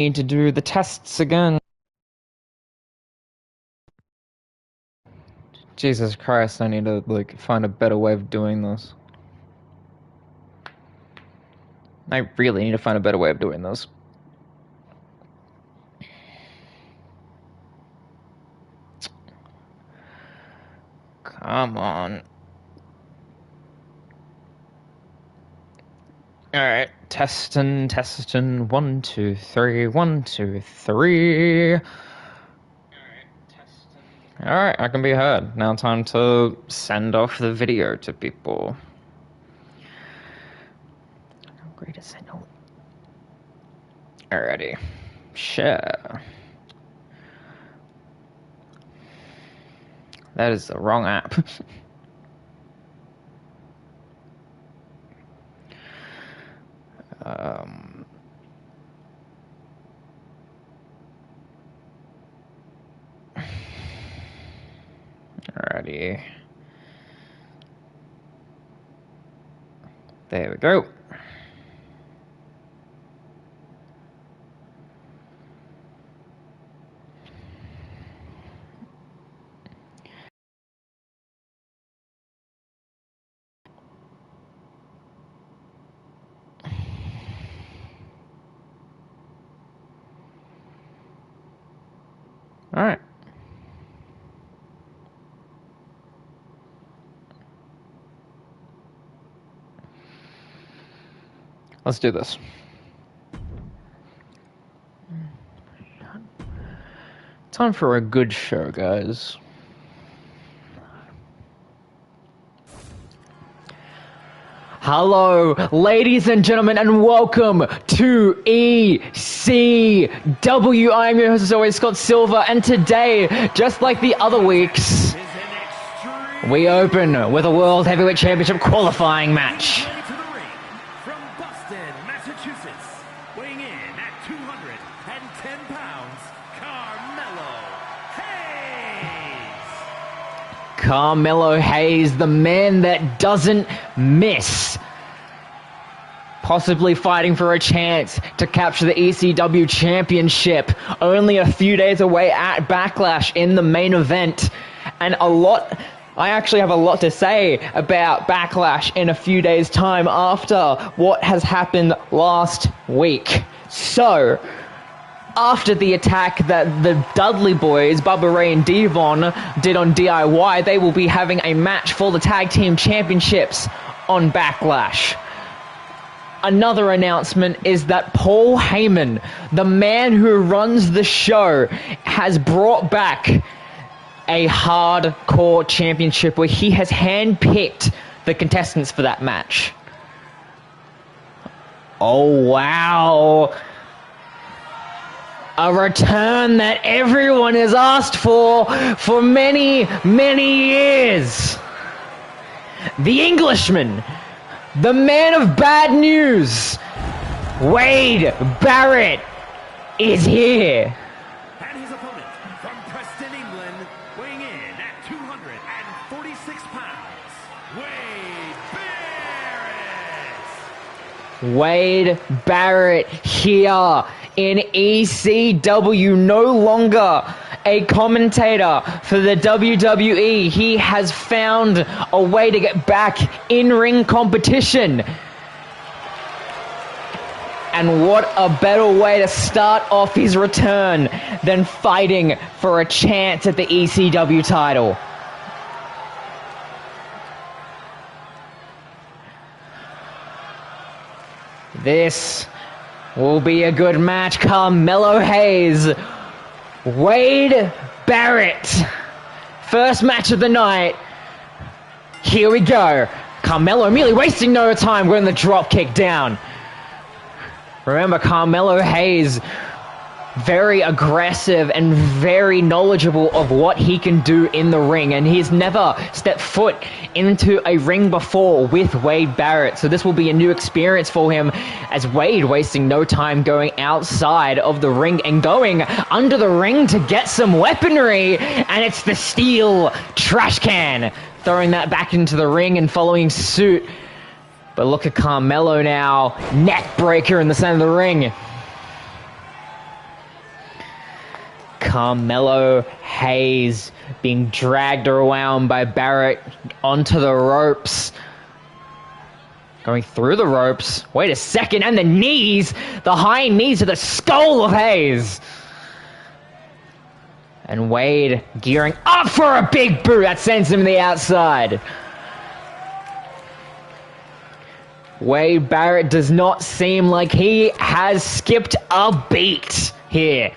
need to do the tests again. Jesus Christ, I need to, like, find a better way of doing this. I really need to find a better way of doing this. Come on. Alright, testing. 1, 2, 3, 1, 2, 3. Alright, I can be heard. Now time to send off the video to people. Great signal. Alrighty. Share. That is the wrong app. Alrighty. There we go. Alright. Let's do this. Time for a good show, guys. Hello, ladies and gentlemen, and welcome to ECW. I'm your host, as always, Scott Silver, and today, just like the other weeks, we open with a World Heavyweight Championship qualifying match. From Boston, Massachusetts, weighing in at 210 pounds, Carmelo Hayes. Carmelo Hayes, the man that doesn't miss. Possibly fighting for a chance to capture the ECW Championship. Only a few days away at Backlash in the main event. And I actually have a lot to say about Backlash in a few days' time after what has happened last week. So, after the attack that the Dudley Boys, Bubba Ray and Devon, did on DIY, they will be having a match for the Tag Team Championships on Backlash. Another announcement is that Paul Heyman, the man who runs the show, has brought back a hardcore championship where he has handpicked the contestants for that match. Oh, wow. A return that everyone has asked for many, many years. The Englishman, the man of bad news, Wade Barrett, is here. And his opponent from Preston, England, weighing in at 246 pounds, Wade Barrett. Wade Barrett here in ECW, no longer a commentator for the WWE. He has found a way to get back in ring competition. And what a better way to start off his return than fighting for a chance at the ECW title. This will be a good match. Carmelo Hayes, Wade Barrett. First match of the night. Here we go. Carmelo immediately wasting no time getting the drop kick down. Remember, Carmelo Hayes, very aggressive and very knowledgeable of what he can do in the ring, and he's never stepped foot into a ring before with Wade Barrett, so this will be a new experience for him, as Wade wasting no time going outside of the ring and going under the ring to get some weaponry, and it's the steel trash can, throwing that back into the ring and following suit. But look at Carmelo now, neck breaker in the center of the ring. Carmelo Hayes being dragged around by Barrett onto the ropes. Going through the ropes. Wait a second, and the knees! The high knees to the skull of Hayes! And Wade gearing up for a big boot that sends him to the outside. Wade Barrett does not seem like he has skipped a beat here.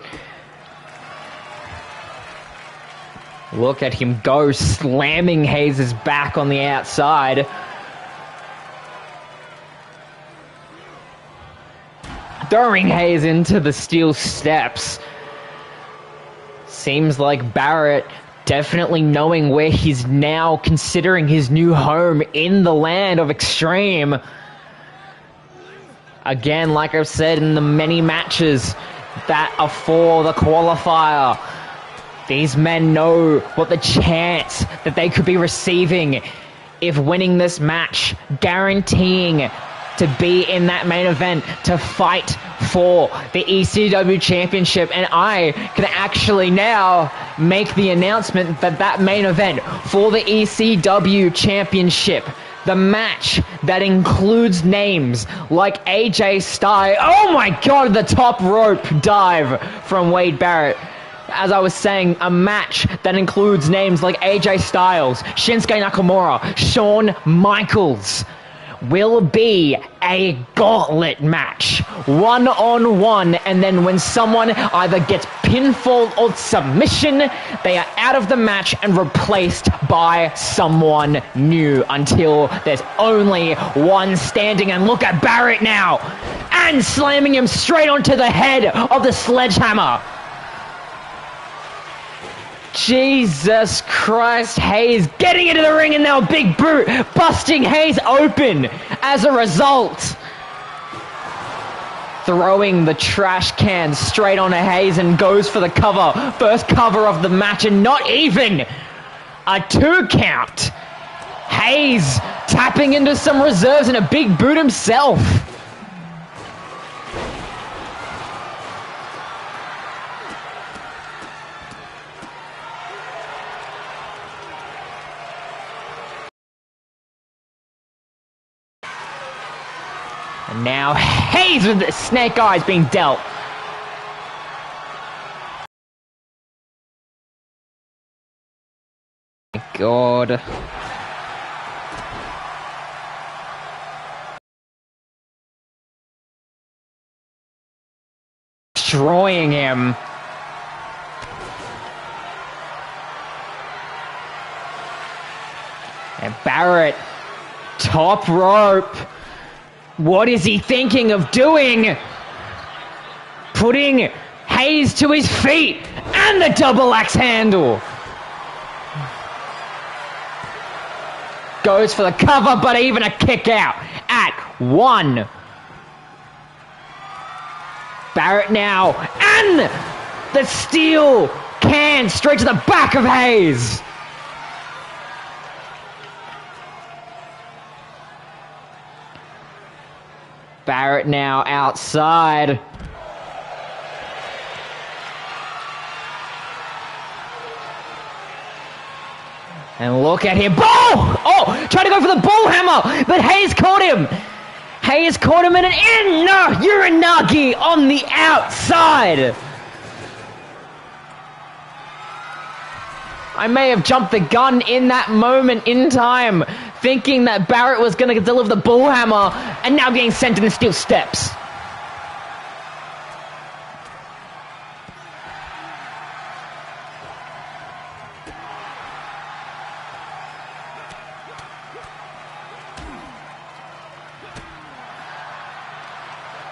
Look at him go, slamming Hayes' back on the outside. Throwing Hayes into the steel steps. Seems like Barrett definitely knowing where he's now considering his new home in the land of Extreme. Again, like I've said in the many matches that are for the qualifier, these men know what the chance that they could be receiving if winning this match, guaranteeing to be in that main event, to fight for the ECW championship. And I can actually now make the announcement that that main event for the ECW championship, the match that includes names like AJ Styles. Oh my god, the top rope dive from Wade Barrett. As I was saying, a match that includes names like AJ Styles, Shinsuke Nakamura, Shawn Michaels, will be a gauntlet match, one-on-one, and then when someone either gets pinfall or submission, they are out of the match and replaced by someone new until there's only one standing. And look at Barrett now, and slamming him straight onto the head of the sledgehammer. Jesus Christ, Hayes getting into the ring and now a big boot, busting Hayes open as a result. Throwing the trash can straight onto Hayes and goes for the cover. First cover of the match and not even a 2 count. Hayes tapping into some reserves and a big boot himself. And now Hayes with the snake eyes being dealt. God. Destroying him. And Barrett, top rope. What is he thinking of doing? Putting Hayes to his feet and the double axe handle. Goes for the cover, but even a kick out at 1. Barrett now, and the steel can straight to the back of Hayes. Barrett now outside. And look at him. Ball! Oh, trying to go for the bull hammer, but Hayes caught him. Hayes caught him in an Uranagi on the outside. I may have jumped the gun in that moment in time, thinking that Barrett was going to deliver the bull hammer, and now getting sent in the steel steps.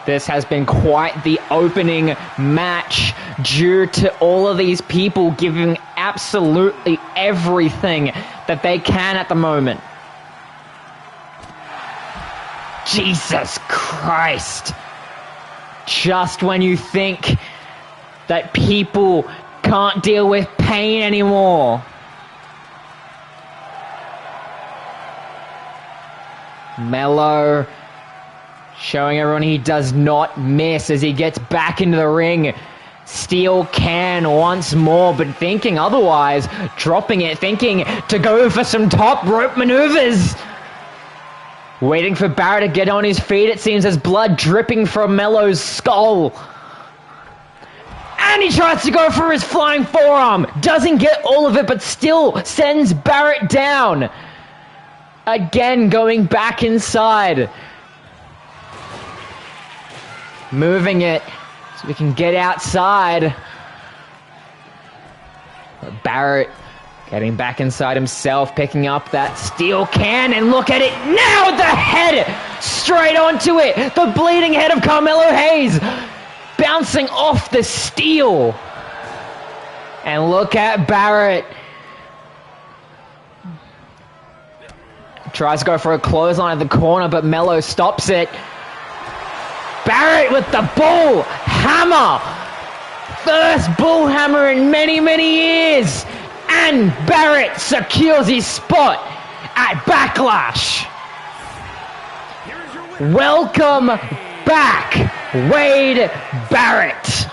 This has been quite the opening match due to all of these people giving absolutely everything that they can at the moment. Jesus Christ. Just when you think that people can't deal with pain anymore. Mello showing everyone he does not miss as he gets back into the ring. Steel can once more, but thinking otherwise, dropping it, thinking to go for some top rope maneuvers. Waiting for Barrett to get on his feet, it seems, as blood dripping from Melo's skull. And he tries to go for his flying forearm. Doesn't get all of it, but still sends Barrett down. Again, going back inside. Moving it so we can get outside. But Barrett getting back inside himself, picking up that steel can, and look at it now! The head straight onto it! The bleeding head of Carmelo Hayes bouncing off the steel. And look at Barrett. Tries to go for a clothesline at the corner, but Melo stops it. Barrett with the bull hammer. First bull hammer in many, many years. And Barrett secures his spot at Backlash. Welcome back, Wade Barrett.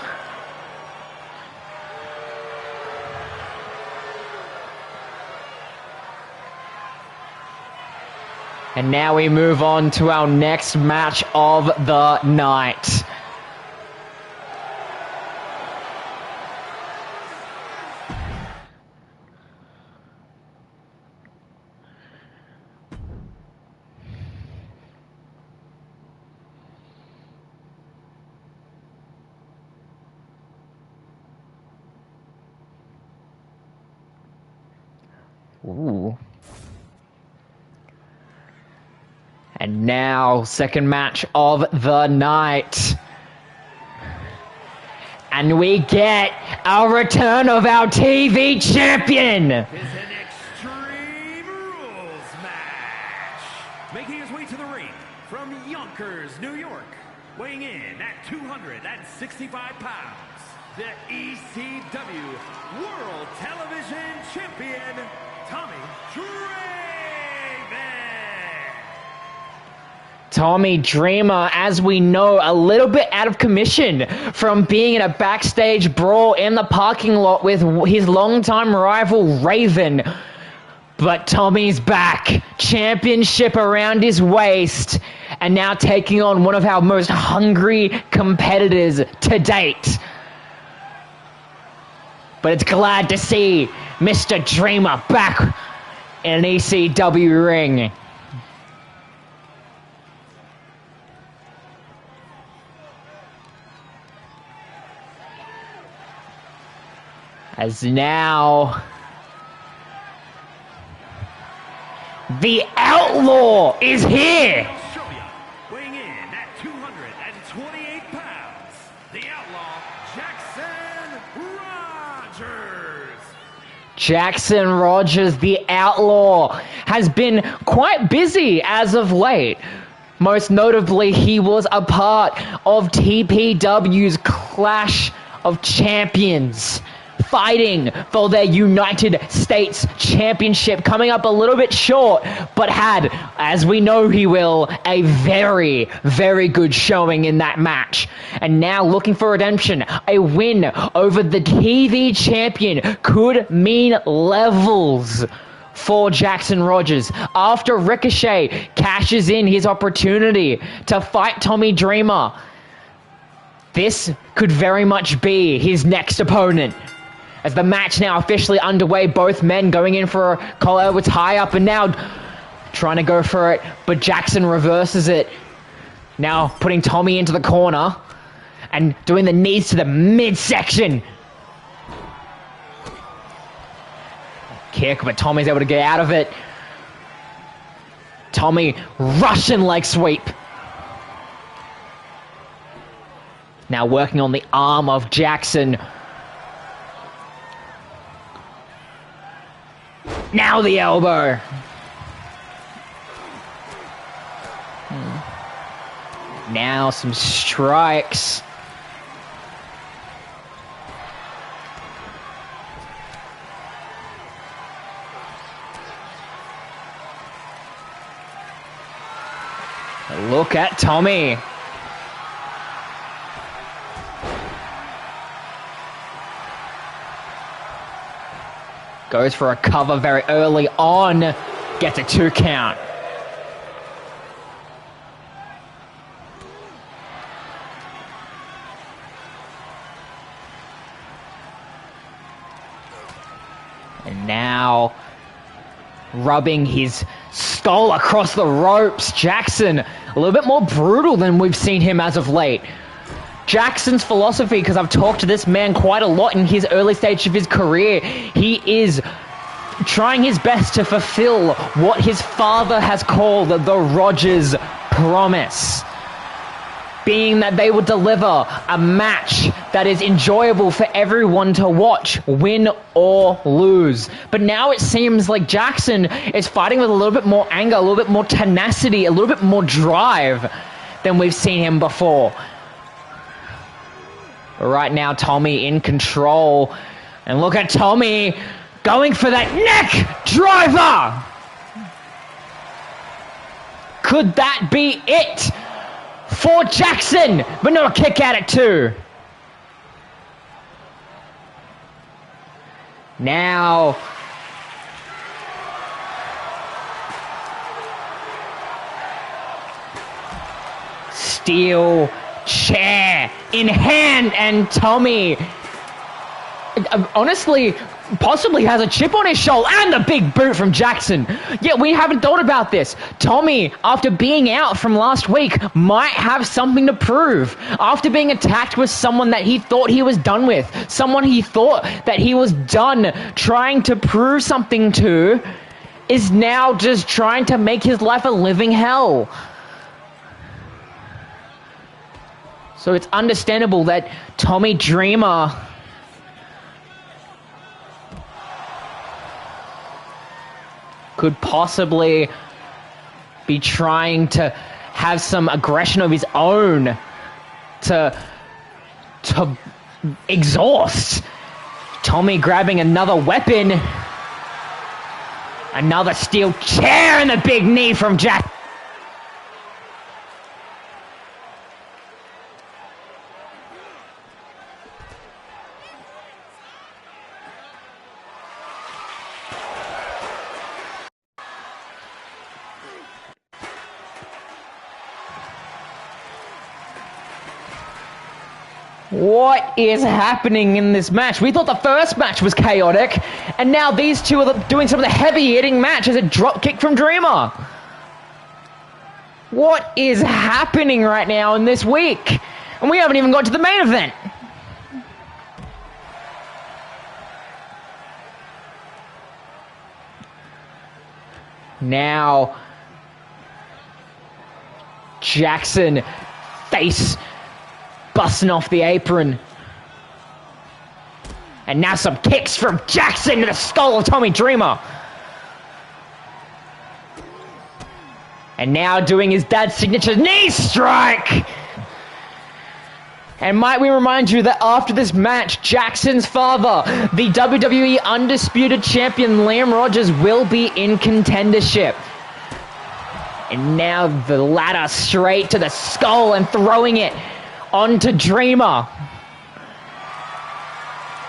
And now we move on to our next match of the night. Ooh. And now, second match of the night. And we get our return of our TV champion. Is an Extreme Rules match. Making his way to the ring from Yonkers, New York, weighing in at 265 pounds, the ECW World Television Champion, Tommy Dreamer. Tommy Dreamer, as we know, a little bit out of commission from being in a backstage brawl in the parking lot with his longtime rival Raven. But Tommy's back, championship around his waist, and now taking on one of our most hungry competitors to date. But it's glad to see Mr. Dreamer back in an ECW ring. As now, the Outlaw is here. Australia, weighing in at 228 pounds, the Outlaw, Jackson Rogers. Jackson Rogers, the Outlaw, has been quite busy as of late. Most notably, he was a part of TPW's Clash of Champions, fighting for their United States Championship, coming up a little bit short, but had, as we know he will, a very, very good showing in that match. And now looking for redemption, a win over the TV champion could mean levels for Jackson Rogers. After Ricochet cashes in his opportunity to fight Tommy Dreamer, this could very much be his next opponent. As the match now officially underway, both men going in for a collar with tie up, and now trying to go for it, but Jackson reverses it. Now putting Tommy into the corner and doing the knees to the midsection. Kick, but Tommy's able to get out of it. Tommy, Russian leg sweep. Now working on the arm of Jackson. Now the elbow. Now some strikes. Look at Tommy. Goes for a cover very early on. Gets a 2 count. And now, rubbing his skull across the ropes, Jackson, a little bit more brutal than we've seen him as of late. Jackson's philosophy, because I've talked to this man quite a lot in his early stage of his career, he is trying his best to fulfill what his father has called the Rogers Promise. Being that they would deliver a match that is enjoyable for everyone to watch, win or lose. But now it seems like Jackson is fighting with a little bit more anger, a little bit more tenacity, a little bit more drive than we've seen him before. But right now, Tommy in control. And look at Tommy going for that neck driver! Could that be it for Jackson? But no, a kick at it too. Now, steel chair in hand, and Tommy honestly possibly has a chip on his shoulder, and a big boot from Jackson. Yeah, we haven't thought about this. Tommy, after being out from last week, might have something to prove. After being attacked with someone that he thought he was done with, someone he thought that he was done trying to prove something to, is now just trying to make his life a living hell. So it's understandable that Tommy Dreamer could possibly be trying to have some aggression of his own to exhaust. Tommy grabbing another weapon. Another steel chair and a big knee from Jack. What is happening in this match? We thought the first match was chaotic, and now these two are doing some of the heavy-hitting matches. A drop kick from Dreamer. What is happening right now in this week? And we haven't even got to the main event. Now, Jackson face busting off the apron. And now some kicks from Jackson to the skull of Tommy Dreamer. And now doing his dad's signature knee strike. And might we remind you that after this match, Jackson's father, the WWE Undisputed Champion Liam Rogers, will be in contendership. And now the ladder straight to the skull and throwing it onto Dreamer.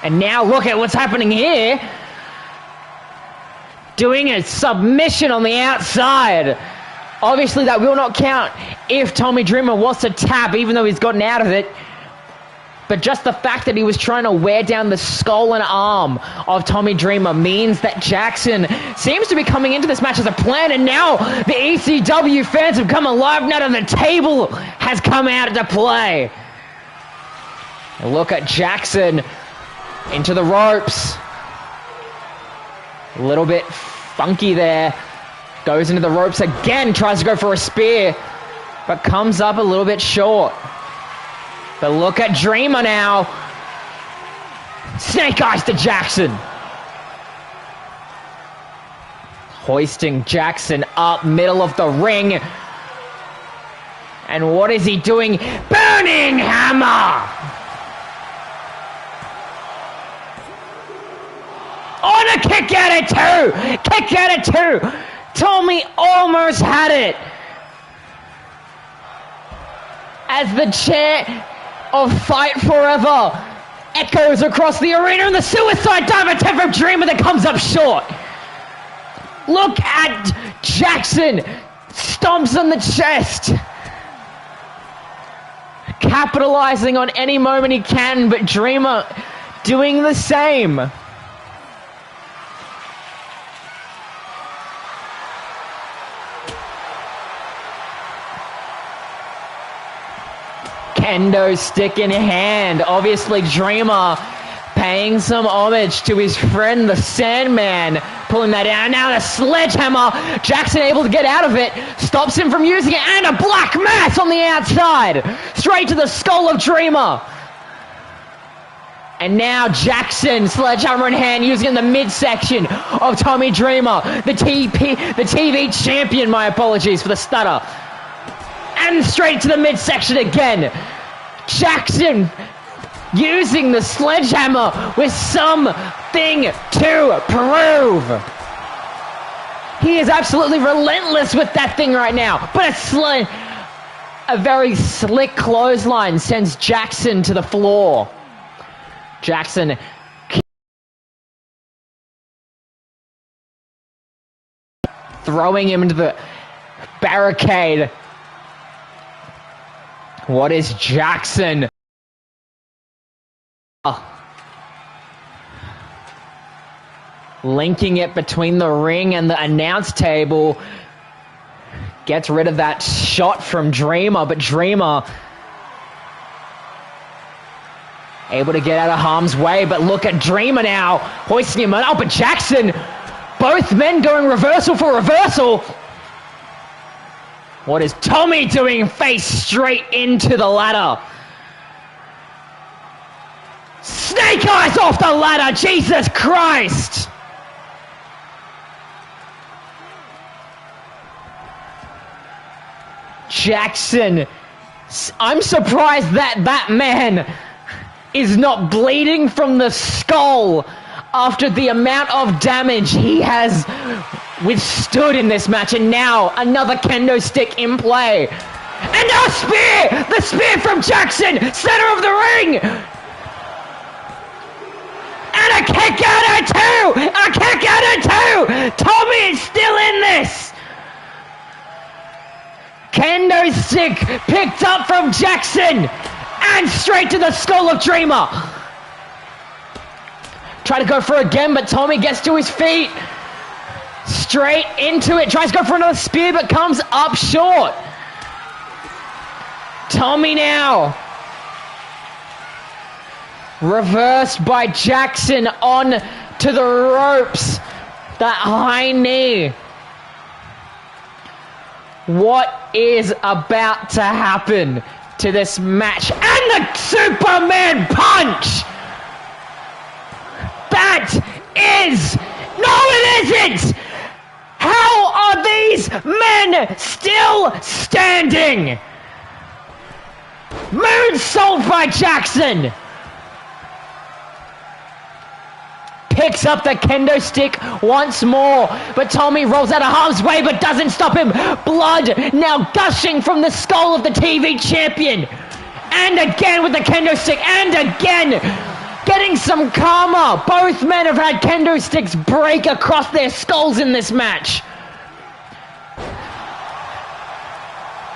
And now look at what's happening here. Doing a submission on the outside. Obviously that will not count if Tommy Dreamer was to tap, even though he's gotten out of it. But just the fact that he was trying to wear down the skull and arm of Tommy Dreamer means that Jackson seems to be coming into this match as a plan, and now the ECW fans have come alive. Now that the table has come out to play. And look at Jackson into the ropes. A little bit funky there. Goes into the ropes again, tries to go for a spear, but comes up a little bit short. But look at Dreamer now. Snake eyes to Jackson. Hoisting Jackson up middle of the ring. And what is he doing? Burning hammer! On a kick at it too! Kick at it too! Tommy almost had it. As the chair of Fight Forever echoes across the arena, and the suicide dive attempt from Dreamer that comes up short. Look at Jackson. Stomps on the chest. Capitalizing on any moment he can, but Dreamer doing the same. Kendo stick in hand. Obviously, Dreamer paying some homage to his friend, the Sandman, pulling that out. Now the sledgehammer. Jackson able to get out of it. Stops him from using it. And a black mass on the outside. Straight to the skull of Dreamer. And now Jackson, sledgehammer in hand, using it in the midsection of Tommy Dreamer. The TV champion, my apologies for the stutter. And straight to the midsection again. Jackson using the sledgehammer with something to prove. He is absolutely relentless with that thing right now. But a very slick clothesline sends Jackson to the floor. Jackson throwing him into the barricade. What is Jackson? Linking it between the ring and the announce table. Gets rid of that shot from Dreamer, but Dreamer able to get out of harm's way. But look at Dreamer now, hoisting him up. But Jackson, both men going reversal for reversal. What is Tommy doing? Face straight into the ladder. Snake eyes off the ladder, Jesus Christ! Jackson, I'm surprised that man is not bleeding from the skull after the amount of damage he has withstood in this match. And now another kendo stick in play. And now a spear! The spear from Jackson, center of the ring! And a kick out at two! A kick out at two! Tommy is still in this! Kendo stick picked up from Jackson! And straight to the skull of Dreamer! Try to go for it again, but Tommy gets to his feet. Straight into it. Tries to go for another spear, but comes up short. Tommy now. Reversed by Jackson on to the ropes. That high knee. What is about to happen to this match? And the Superman punch! That is... No, it isn't! How are these men still standing? Moonsault by Jackson! Picks up the kendo stick once more, but Tommy rolls out of harm's way but doesn't stop him. Blood now gushing from the skull of the TV champion. And again with the kendo stick, and again getting some karma. Both men have had kendo sticks break across their skulls in this match.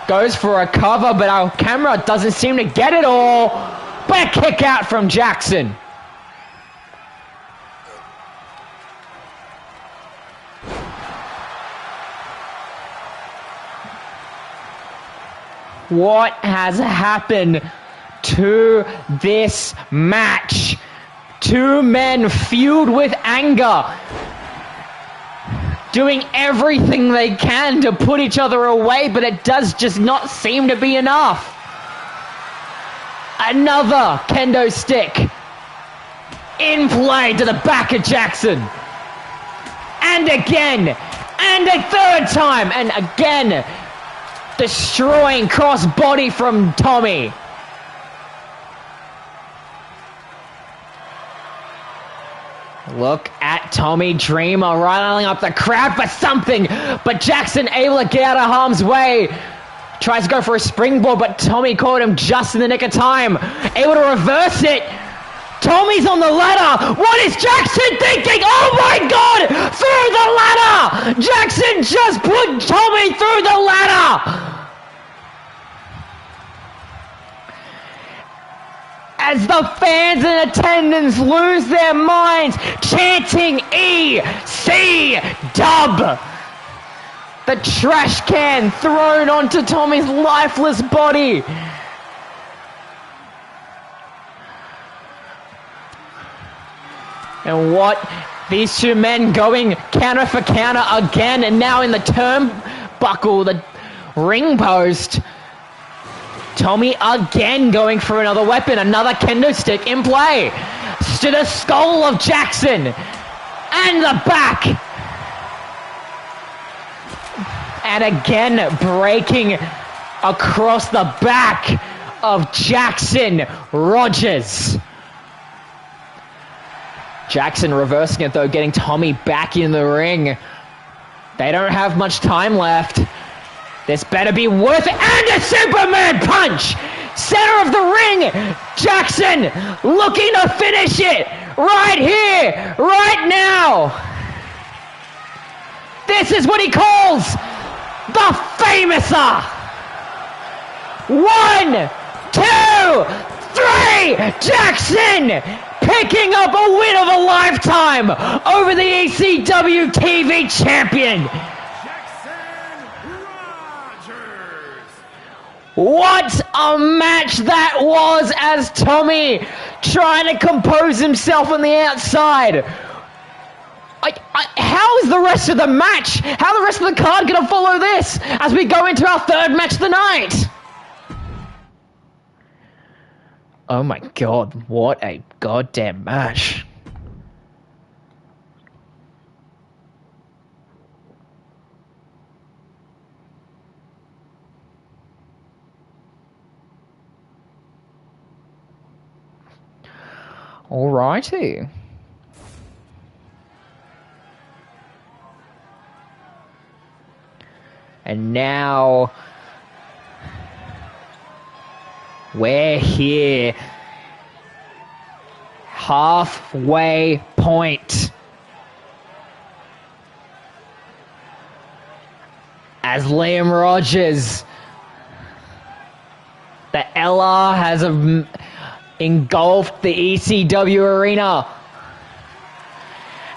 Goes for a cover, but our camera doesn't seem to get it all. But a kick out from Jackson. What has happened to this match? Two men fueled with anger, doing everything they can to put each other away, but it does just not seem to be enough. Another kendo stick in play to the back of Jackson. And again, and a third time, and again, destroying crossbody from Tommy. Look at Tommy Dreamer riling up the crowd for something, but Jackson able to get out of harm's way. Tries to go for a springboard, but Tommy caught him just in the nick of time. Able to reverse it. Tommy's on the ladder. What is Jackson thinking? Oh my God! Through the ladder! Jackson just put Tommy through the ladder! As the fans in attendance lose their minds, chanting EC-Dub. The trash can thrown onto Tommy's lifeless body. And what? These two men going counter for counter again, and now in the turnbuckle, the ring post. Tommy again going for another weapon, another kendo stick in play. To the skull of Jackson. And the back. And again breaking across the back of Jackson Rogers. Jackson reversing it though, getting Tommy back in the ring. They don't have much time left. This better be worth it. And a Superman punch! Center of the ring! Jackson looking to finish it! Right here! Right now! This is what he calls the Famouser! 1, 2, 3! Jackson picking up a win of a lifetime over the ECW TV champion! What a match that was, as Tommy trying to compose himself on the outside. How is the rest of the match? How the rest of the card going to follow this as we go into our third match of the night? Oh my God, what a goddamn match. Alrighty. And now we're here. Halfway point. As Liam Rogers, the LR has engulfed the ECW arena.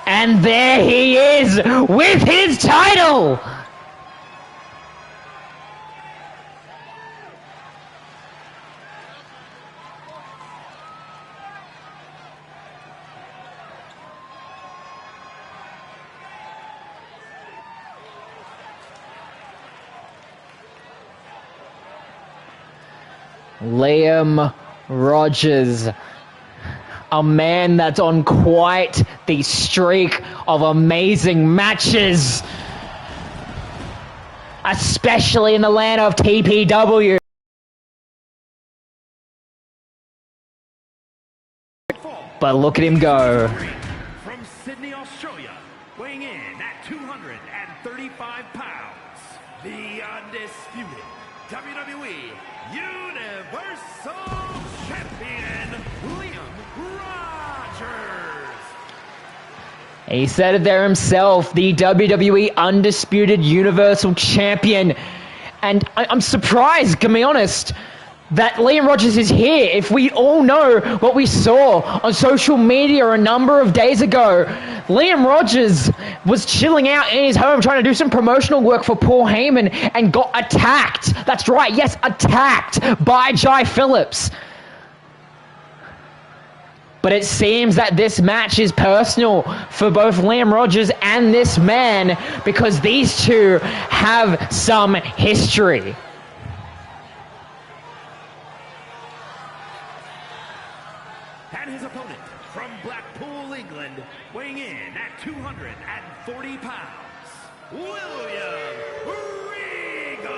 And there he is with his title. Liam Rogers, a man that's on quite the streak of amazing matches, especially in the land of TPW. But look at him go. From Sydney, Australia, weighing in at 235 pounds, the undisputed WWE Universal Champion, Liam Rogers. He said it there himself, the WWE Undisputed Universal Champion. And I'm surprised, to be honest, that Liam Rogers is here. If we all know what we saw on social media a number of days ago, Liam Rogers was chilling out in his home trying to do some promotional work for Paul Heyman and got attacked. That's right, yes, attacked by Jai Phillips. But it seems that this match is personal for both Liam Rogers and this man because these two have some history. And his opponent from Blackpool, England, weighing in at 240 pounds, William Regal.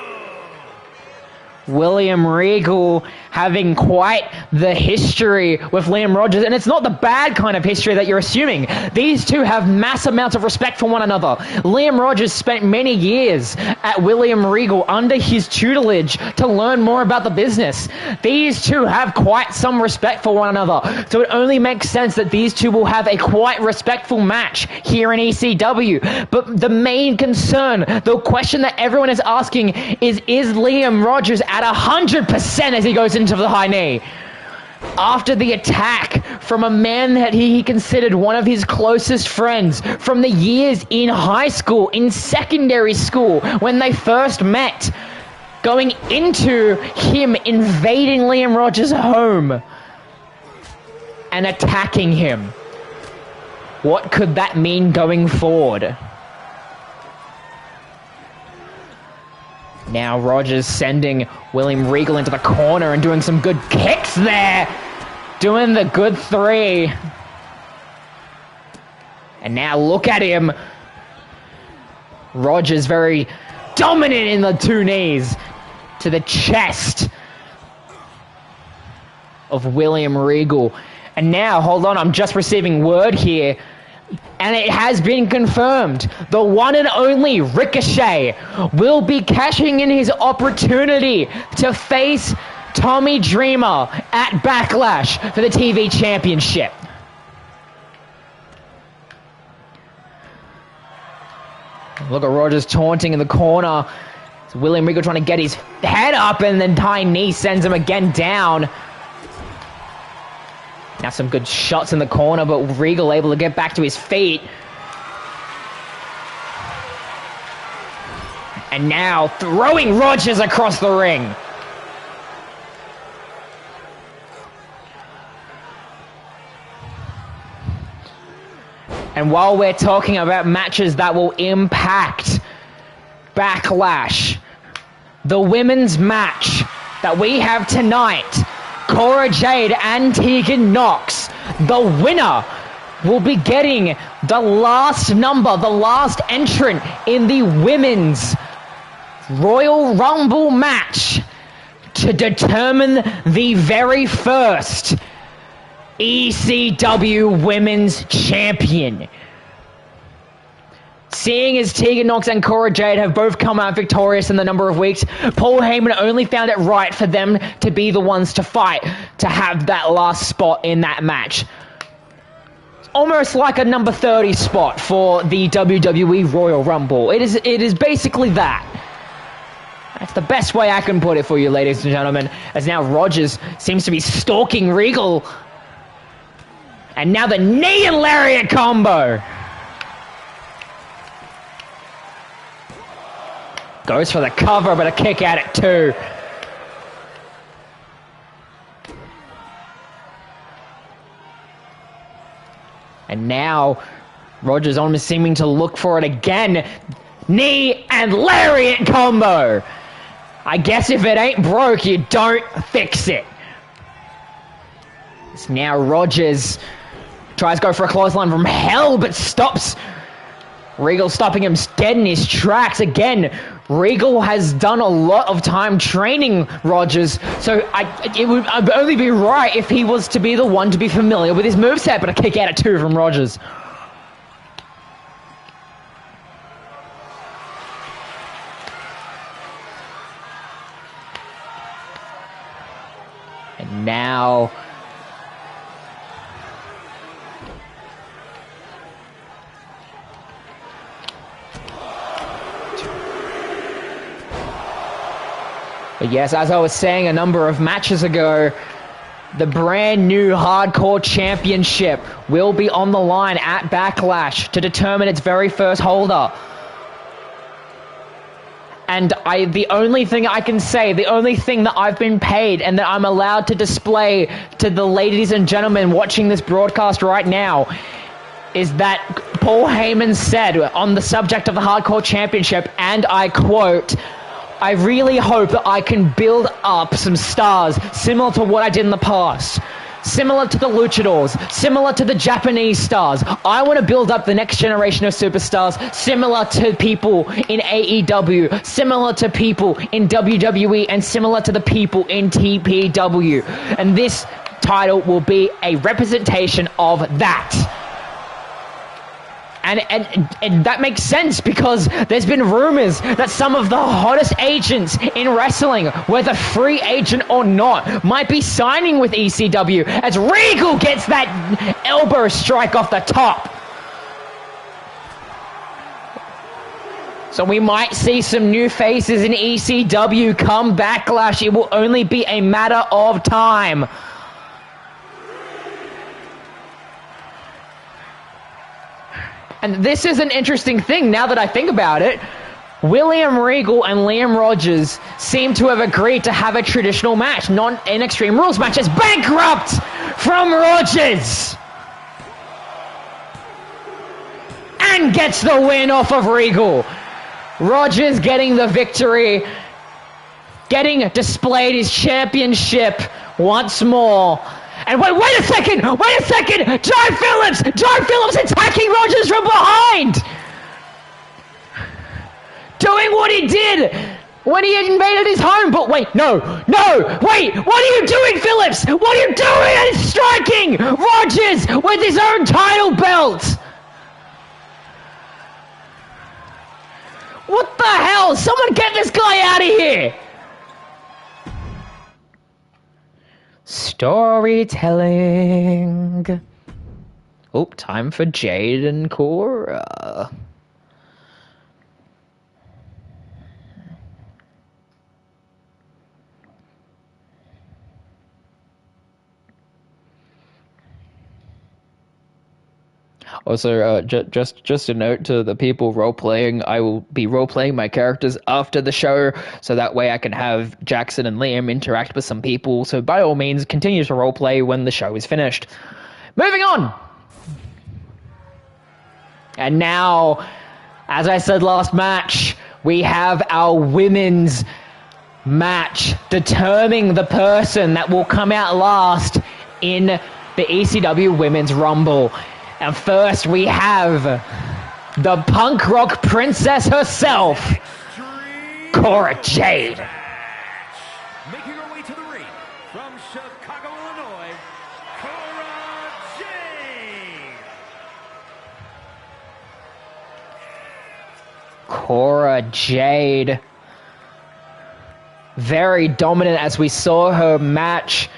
William Regal having quite the history with Liam Rogers, and it's not the bad kind of history that you're assuming. These two have mass amounts of respect for one another. Liam Rogers spent many years at William Regal under his tutelage to learn more about the business. These two have quite some respect for one another, so it only makes sense that these two will have a quite respectful match here in ECW. But the main concern, the question that everyone is asking is Liam Rogers at 100% as he goes into the high knee? After the attack from a man that he considered one of his closest friends from the years in high school, in secondary school, when they first met, going into him invading Liam Rogers' home and attacking him. What could that mean going forward? Now Rogers sending William Regal into the corner and doing some good kicks there. Doing the good three. And now look at him. Rogers very dominant in the two knees to the chest of William Regal. And now, hold on, I'm just receiving word here. And it has been confirmed. The one and only Ricochet will be cashing in his opportunity to face Tommy Dreamer at Backlash for the TV Championship. Look at Rogers taunting in the corner. It's William Regal trying to get his head up, and then high knee sends him again down. Now some good shots in the corner, but Regal able to get back to his feet. And now throwing Rogers across the ring. And while we're talking about matches that will impact Backlash, the women's match that we have tonight, Cora Jade and Tegan Nox, the winner will be getting the last number, the last entrant in the women's Royal Rumble match to determine the very first ECW Women's Champion. Seeing as Tegan Nox and Cora Jade have both come out victorious in the number of weeks, Paul Heyman only found it right for them to be the ones to fight, to have that last spot in that match. It's almost like a number 30 spot for the WWE Royal Rumble. It is basically that. That's the best way I can put it for you, ladies and gentlemen, as now Rogers seems to be stalking Regal. And now the knee and lariat combo. Goes for the cover, but a kick at it too. And now Rogers almost seeming to look for it again. Knee and lariat combo. I guess if it ain't broke, you don't fix it. It's now Rogers tries to go for a clothesline from hell, but stops. Regal stopping him dead in his tracks again. Regal has done a lot of time training Rogers, so it would only be right if he was to be the one to be familiar with his moveset, but a kick out at two from Rogers. And now but yes, as I was saying a number of matches ago, the brand new Hardcore Championship will be on the line at Backlash to determine its very first holder. And the only thing I can say, the only thing that I've been paid and that I'm allowed to display to the ladies and gentlemen watching this broadcast right now is that Paul Heyman said on the subject of the Hardcore Championship, and I quote, "I really hope that I can build up some stars similar to what I did in the past. similar to the luchadors, similar to the Japanese stars. I want to build up the next generation of superstars, similar to people in AEW, similar to people in WWE, and similar to the people in TPW. And this title will be a representation of that. And that makes sense because there's been rumors that some of the hottest agents in wrestling, whether free agent or not, might be signing with ECW as Regal gets that elbow strike off the top. So we might see some new faces in ECW come Backlash. It will only be a matter of time. And this is an interesting thing now that I think about it. William Regal and Liam Rogers seem to have agreed to have a traditional match, not an Extreme Rules match, as bankrupt from Rogers. And gets the win off of Regal. Rogers getting the victory, getting displayed his championship once more. And wait a second! John Phillips attacking Rogers from behind! Doing what he did when he invaded his home, but wait, what are you doing, Phillips? What are you doing? And striking Rogers with his own title belt! What the hell? Someone get this guy out of here! Storytelling. Oh, time for Jade and Cora. Also, just a note to the people role-playing, I will be role-playing my characters after the show, so that way I can have Jackson and Liam interact with some people, so by all means, continue to role-play when the show is finished. Moving on! And now, as I said last match, we have our women's match determining the person that will come out last in the ECW Women's Rumble. And first we have the punk rock princess herself, Cora Jade. Making her way to the ring from Chicago, Illinois, Cora Jade. Cora Jade. Very dominant as we saw her match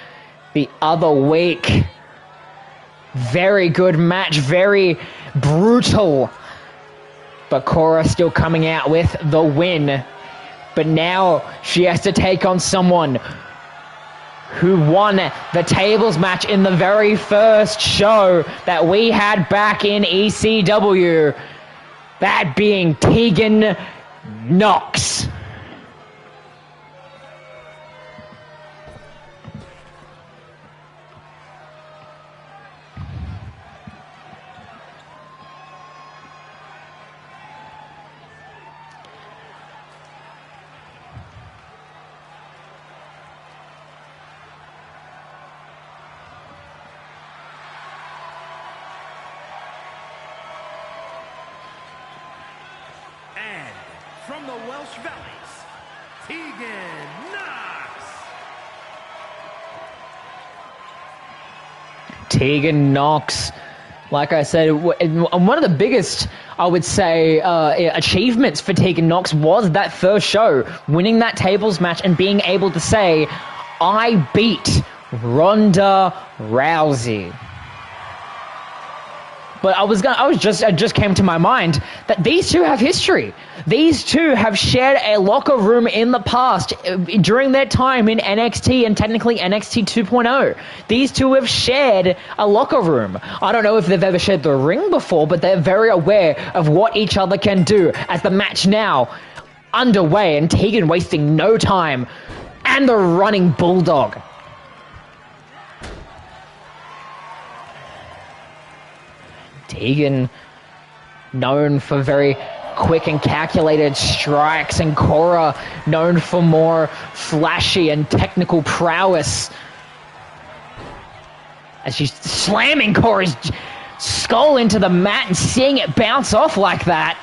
the other week. Very good match, very brutal. But Cora still coming out with the win. But now she has to take on someone who won the tables match in the very first show that we had back in ECW. That being Tegan Nox. From the Welsh Valleys, Tegan Nox. Tegan Nox, like I said, one of the biggest, I would say, achievements for Tegan Nox was that first show, winning that tables match and being able to say, I beat Ronda Rousey. But it just came to my mind that these two have history. These two have shared a locker room in the past during their time in NXT and technically NXT 2.0. These two have shared a locker room. I don't know if they've ever shared the ring before, but they're very aware of what each other can do as the match now underway and Tegan wasting no time and the running bulldog. Tegan, known for very quick and calculated strikes, and Cora, known for more flashy and technical prowess. as she's slamming Cora's skull into the mat and seeing it bounce off like that.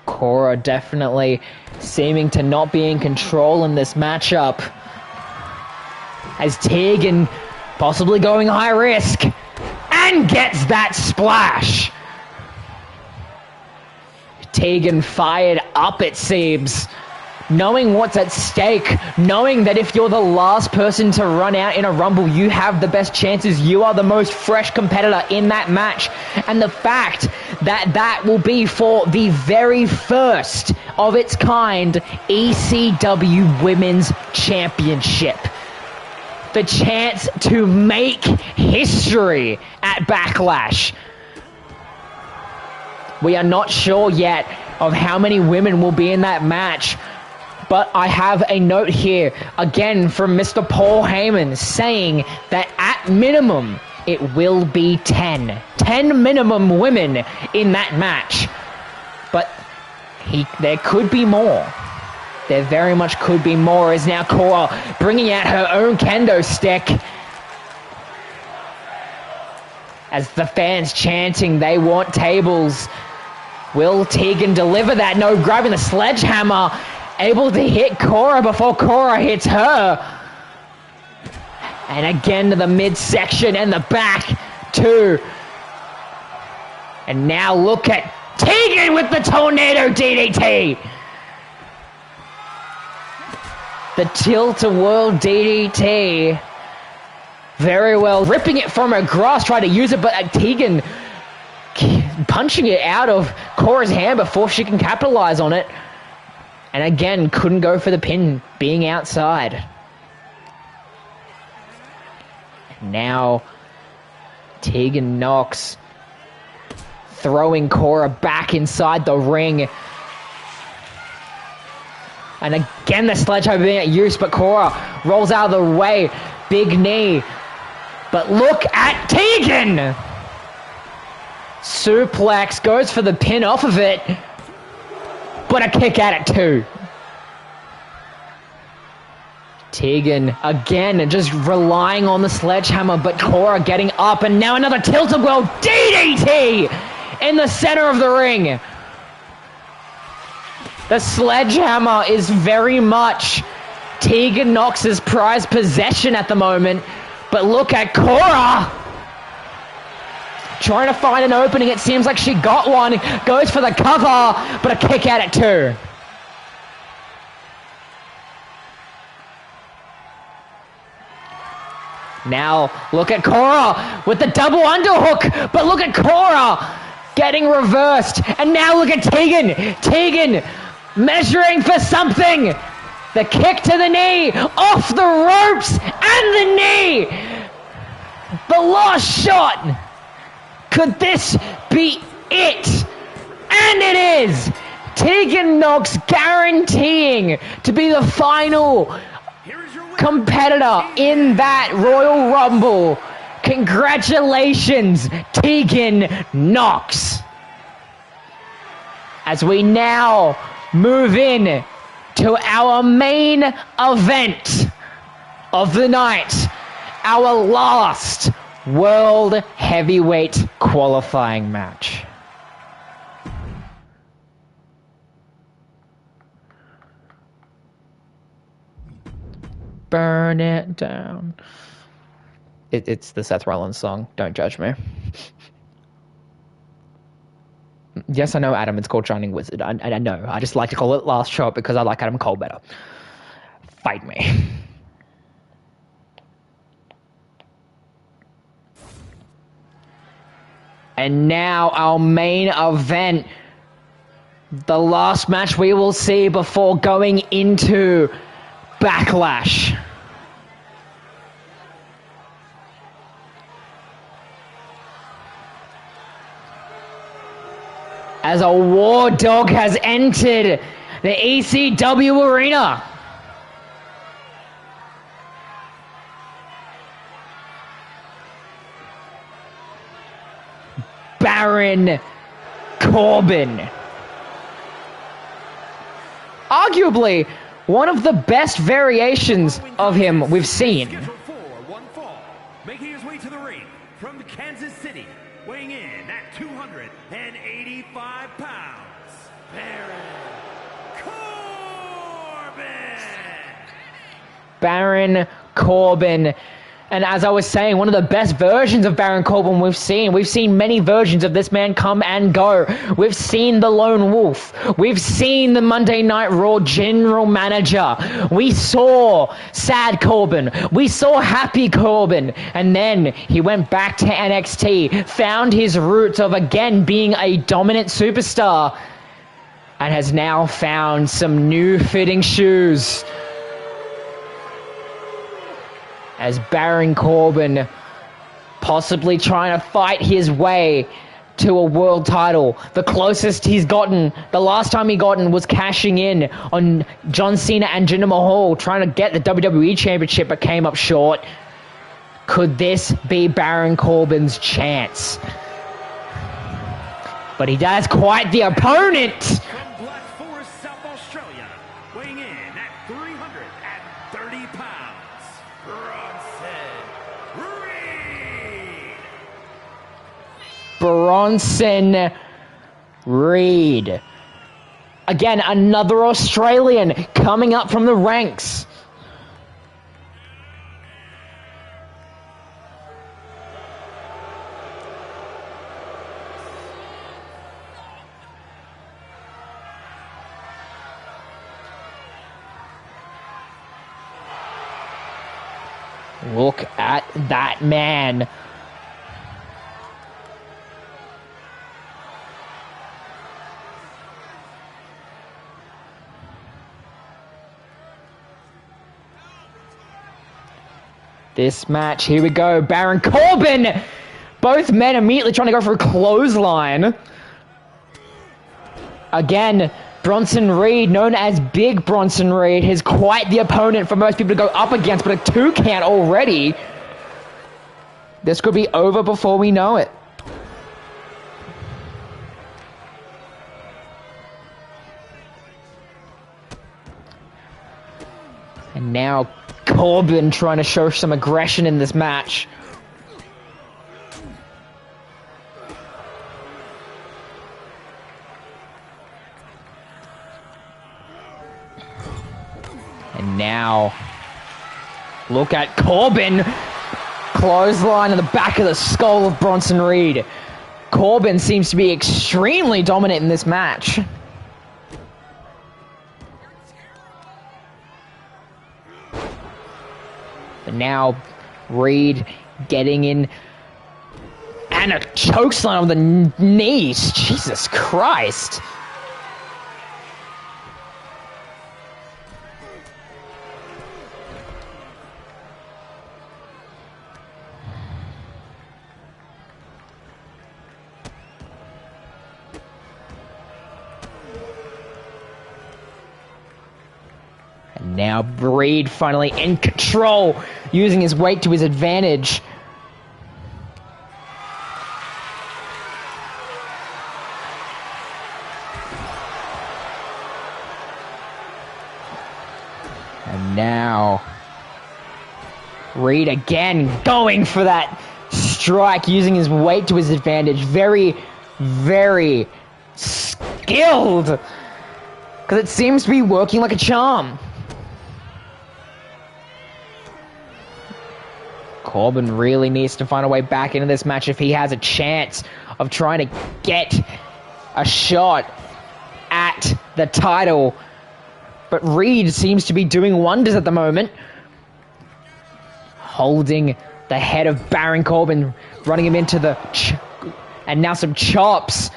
Cora definitely seeming to not be in control in this matchup, as Tegan possibly going high risk and gets that splash. Tegan fired up, it seems, knowing what's at stake, knowing that if you're the last person to run out in a Rumble, you have the best chances. You are the most fresh competitor in that match. And the fact that that will be for the very first of its kind ECW Women's Championship. The chance to make history at Backlash. We are not sure yet of how many women will be in that match, but I have a note here, again from Mr. Paul Heyman, saying that at minimum, it will be 10. 10 minimum women in that match. But there could be more. There very much could be more, as now Cora bringing out her own kendo stick, as the fans chanting they want tables. Will Tegan deliver that? No, grabbing the sledgehammer, able to hit Cora before Cora hits her. And again to the midsection and the back too. And now look at Tegan with the tornado DDT. The tilt-a-whirl DDT. Very well. Ripping it from her grasp, trying to use it, but Tegan punching it out of Cora's hand before she can capitalize on it. And again, couldn't go for the pin, being outside. Now, Tegan Nox throwing Cora back inside the ring. And again, the sledgehammer being at use, but Cora rolls out of the way. Big knee. But look at Tegan! Suplex, goes for the pin off of it, but a kick at it too. Tegan, again, just relying on the sledgehammer, but Cora getting up, and now another tilt-a-whirl DDT in the center of the ring. The sledgehammer is very much Tegan Nox's prized possession at the moment, but look at Cora! Trying to find an opening, it seems like she got one, goes for the cover, but a kick at it too. Now, look at Cora with the double underhook, but look at Cora getting reversed, and now look at Tegan. Tegan measuring for something. The kick to the knee, off the ropes, and the knee. The last shot. Could this be it? And it is! Tegan Nox guaranteeing to be the final competitor in that Royal Rumble. Congratulations, Tegan Nox. As we now move in to our main event of the night, our last World Heavyweight qualifying match. Burn it down. It's the Seth Rollins song. Don't judge me. Yes, I know, Adam. It's called Shining Wizard. I know. I just like to call it Last Shot because I like Adam Cole better. Fight me. And now our main event, the last match we will see before going into Backlash. As a War Dog has entered the ECW arena. Baron Corbin. Arguably One of the best variations of him we've seen. Scheduled for one fall, making his way to the ring from Kansas City, weighing in at 285 pounds, Baron Corbin. Baron Corbin. And as I was saying, one of the best versions of Baron Corbin we've seen. We've seen many versions of this man come and go. We've seen the Lone Wolf. We've seen the Monday Night Raw general manager. We saw Sad Corbin. We saw Happy Corbin. And then he went back to NXT, found his roots of again being a dominant superstar, and has now found some new fitting shoes. As Baron Corbin possibly trying to fight his way to a world title. The closest he's gotten, the last time he gotten was cashing in on John Cena and Jinder Mahal, trying to get the WWE Championship, but came up short. Could this be Baron Corbin's chance? But he does quite the opponent. From Black Forest, South Australia, weighing in at 330 pounds, Bronson Reed. Bronson Reed. Again, another Australian coming up from the ranks. Look at that man. This match, here we go, Baron Corbin! Both men immediately trying to go for a clothesline. Again, Bronson Reed, known as Big Bronson Reed, is quite the opponent for most people to go up against, but a 2 count already. This could be over before we know it. And now Corbin trying to show some aggression in this match. And now, look at Corbin. Clothesline in the back of the skull of Bronson Reed. Corbin seems to be extremely dominant in this match. But now, Reed getting in. And a chokeslam on the knees. Jesus Christ. And now Reed finally in control, using his weight to his advantage. And now Reed again going for that strike, using his weight to his advantage. Very, very skilled, because it seems to be working like a charm. Corbin really needs to find a way back into this match if he has a chance of trying to get a shot at the title. But Reed seems to be doing wonders at the moment. Holding the head of Baron Corbin, running him into the... and now some chops.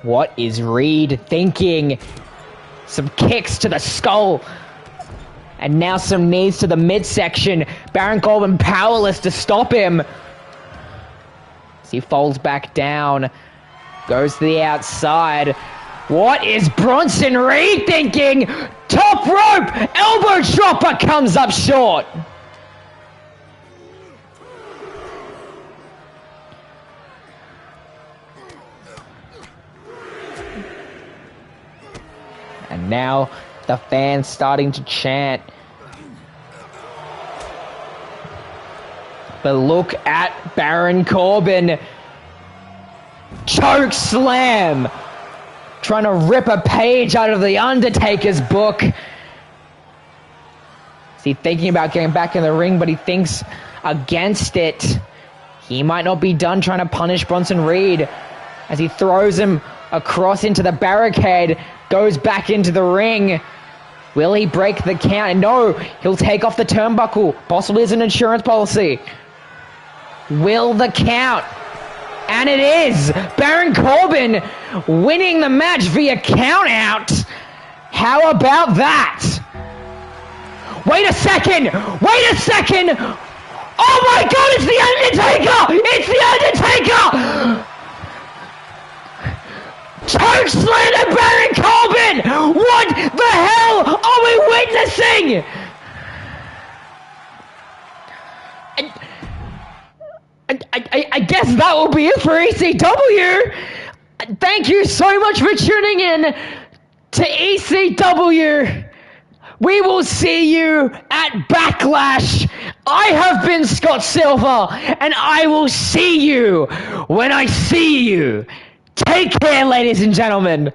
What is Reed thinking? Some kicks to the skull. And now some knees to the midsection. Baron Corbin powerless to stop him. As he folds back down. Goes to the outside. What is Bronson Reed thinking? Top rope! Elbow dropper comes up short. Now the fans starting to chant. But look at Baron Corbin. Choke slam. Trying to rip a page out of The Undertaker's book. Is he thinking about getting back in the ring, but he thinks against it. He might not be done trying to punish Bronson Reed as he throws him across into the barricade, goes back into the ring. Will he break the count? No, he'll take off the turnbuckle, possibly as an insurance policy. Will the count? And it is! Baron Corbin winning the match via count out. How about that? Wait a second! Wait a second! Oh my god, it's The Undertaker! It's The Undertaker! Choke slam to Baron Corbin! What the hell are we witnessing? I guess that will be it for ECW. Thank you so much for tuning in to ECW. We will see you at Backlash. I have been Scott Silver, and I will see you when I see you. Take care, ladies and gentlemen.